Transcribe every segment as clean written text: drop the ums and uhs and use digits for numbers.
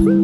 Welcome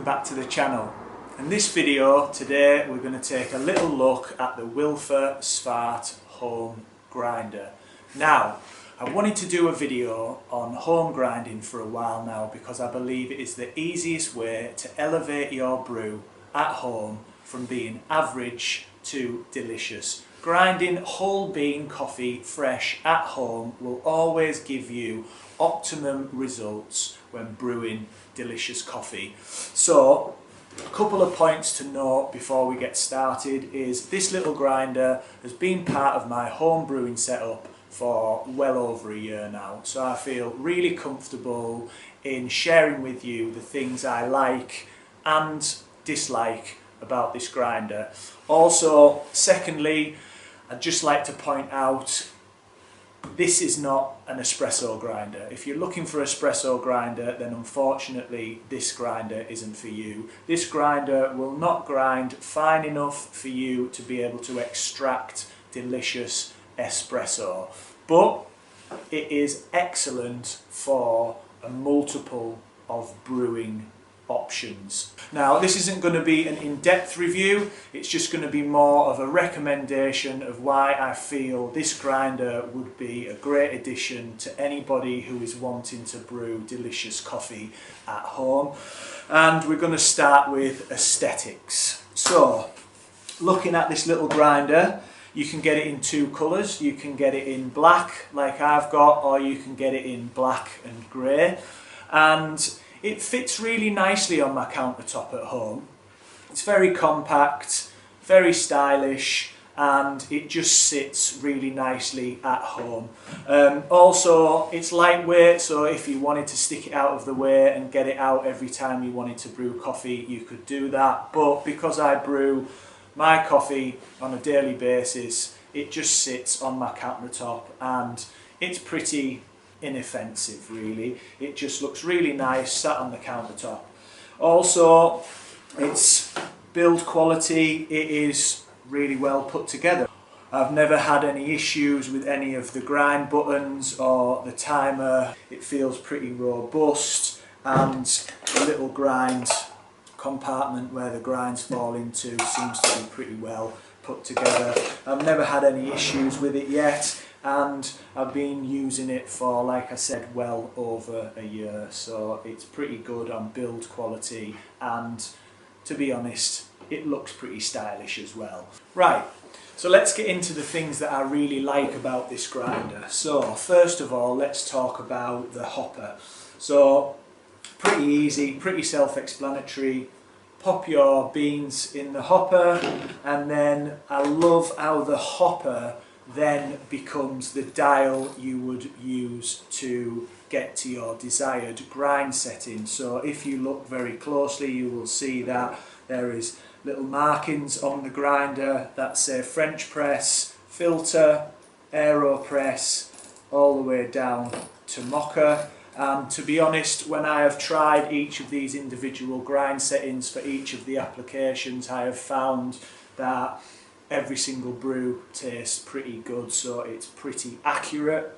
back to the channel. In this video today we're going to take a little look at the Wilfer Svart home grinder. Now, I've wanted to do a video on home grinding for a while now because I believe it is the easiest way to elevate your brew at home from being average to delicious. Grinding whole bean coffee fresh at home will always give you optimum results when brewing delicious coffee. So, a couple of points to note before we get started is this little grinder has been part of my home brewing setup for well over a year now. So I feel really comfortable in sharing with you the things I like and dislike about this grinder. Also, secondly, I'd just like to point out this is not an espresso grinder. If you're looking for an espresso grinder, then unfortunately this grinder isn't for you. This grinder will not grind fine enough for you to be able to extract delicious espresso, but it is excellent for a multiple of brewing options. Now, this isn't going to be an in-depth review, it's just going to be more of a recommendation of why I feel this grinder would be a great addition to anybody who is wanting to brew delicious coffee at home. And we're going to start with aesthetics. So, looking at this little grinder, you can get it in two colours. You can get it in black like I've got, or you can get it in black and grey. And it fits really nicely on my countertop at home. It's very compact, very stylish, and it just sits really nicely at home. Also, it's lightweight, so if you wanted to stick it out of the way and get it out every time you wanted to brew coffee, you could do that. But because I brew my coffee on a daily basis, it just sits on my countertop and it's pretty inoffensive really. It just looks really nice sat on the countertop. Also, its build quality, it is really well put together. I've never had any issues with any of the grind buttons or the timer. It feels pretty robust, and the little grind compartment where the grinds fall into seems to be pretty well put together. I've never had any issues with it yet, and I've been using it for, like I said, well over a year, so it's pretty good on build quality, and to be honest, it looks pretty stylish as well. Right, so let's get into the things that I really like about this grinder. So first of all, let's talk about the hopper. So pretty easy, pretty self-explanatory. Pop your beans in the hopper, and then I love how the hopper then becomes the dial you would use to get to your desired grind setting. So if you look very closely, you will see that there is little markings on the grinder that say French press, filter, AeroPress, all the way down to mocha. And to be honest, when I have tried each of these individual grind settings for each of the applications, I have found that every single brew tastes pretty good, so it's pretty accurate.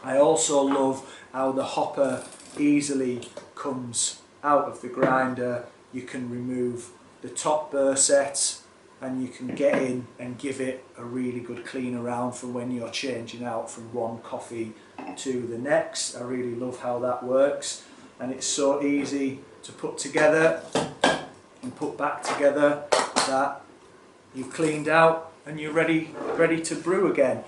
I also love how the hopper easily comes out of the grinder. You can remove the top burr set and you can get in and give it a really good clean around for when you're changing out from one coffee to the next. I really love how that works, and it's so easy to put together and put back together that you've cleaned out and you're ready to brew again.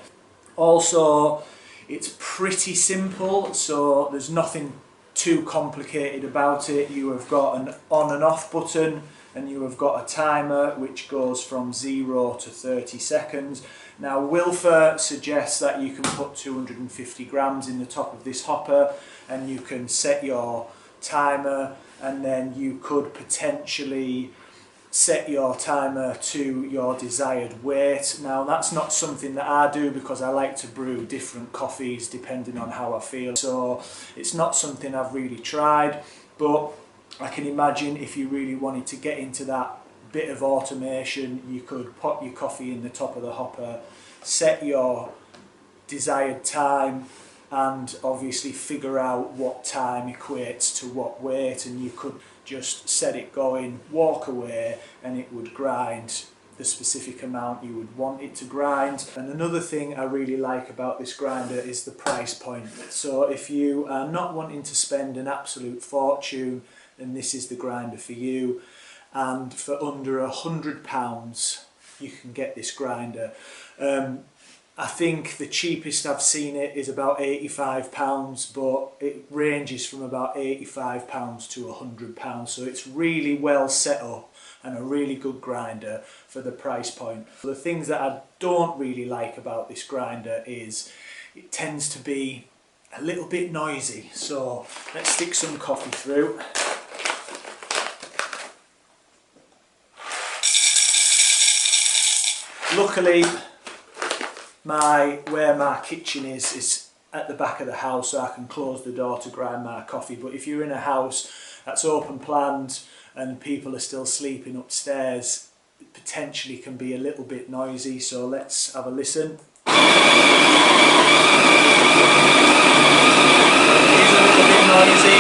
Also, it's pretty simple, so there's nothing too complicated about it. You have got an on and off button, and you have got a timer which goes from 0 to 30 seconds. Now, Wilfer suggests that you can put 250 grams in the top of this hopper, and you can set your timer, and then you could potentially set your timer to your desired weight. Now, that's not something that I do because I like to brew different coffees depending on how I feel, so it's not something I've really tried, but I can imagine if you really wanted to get into that bit of automation. You could put your coffee in the top of the hopper, set your desired time, and obviously figure out what time equates to what weight, and you could just set it going, walk away, and it would grind the specific amount you would want it to grind. And another thing I really like about this grinder is the price point. So if you are not wanting to spend an absolute fortune, then this is the grinder for you. And for under £100 you can get this grinder. I think the cheapest I've seen it is about £85, but it ranges from about £85 to £100, so it's really well set up and a really good grinder for the price point. The things that I don't really like about this grinder is it tends to be a little bit noisy. So let's stick some coffee through. Luckily, where my kitchen is at the back of the house, so I can close the door to grind my coffee. But if you're in a house that's open planned and people are still sleeping upstairs, it potentially can be a little bit noisy. So let's have a listen. It is a little bit noisy,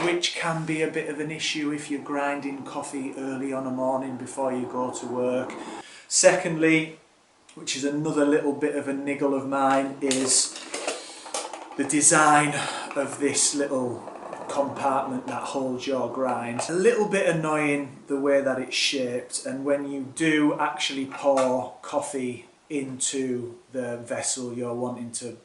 which can be a bit of an issue if you're grinding coffee early on a morning before you go to work. Secondly, which is another little bit of a niggle of mine, is the design of this little compartment that holds your grind. A little bit annoying the way that it's shaped, and when you do actually pour coffee into the vessel you're wanting to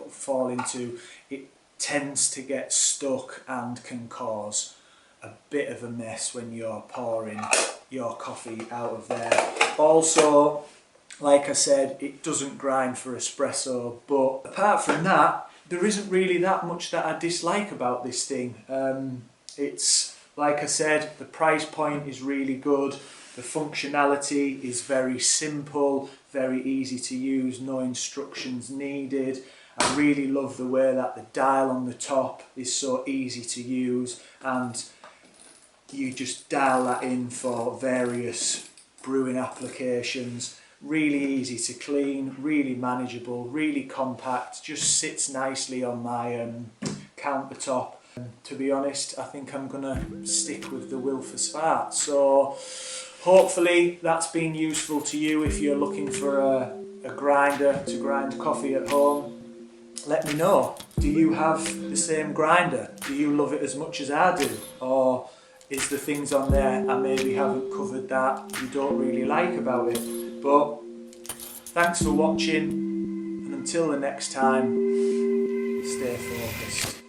fall into, it tends to get stuck and can cause a bit of a mess when you're pouring your coffee out of there. Also, like I said, it doesn't grind for espresso, but apart from that, there isn't really that much that I dislike about this thing. It's, like I said, the price point is really good. The functionality is very simple, very easy to use, no instructions needed. I really love the way that the dial on the top is so easy to use, and you just dial that in for various brewing applications. Really easy to clean, really manageable, really compact, just sits nicely on my countertop. To be honest, I think I'm gonna stick with the Wilfer Svart. So hopefully that's been useful to you if you're looking for a grinder to grind coffee at home. Let me know. Do you have the same grinder? Do you love it as much as I do? Or is there things on there I maybe haven't covered that you don't really like about it? But thanks for watching, and until the next time, stay focused.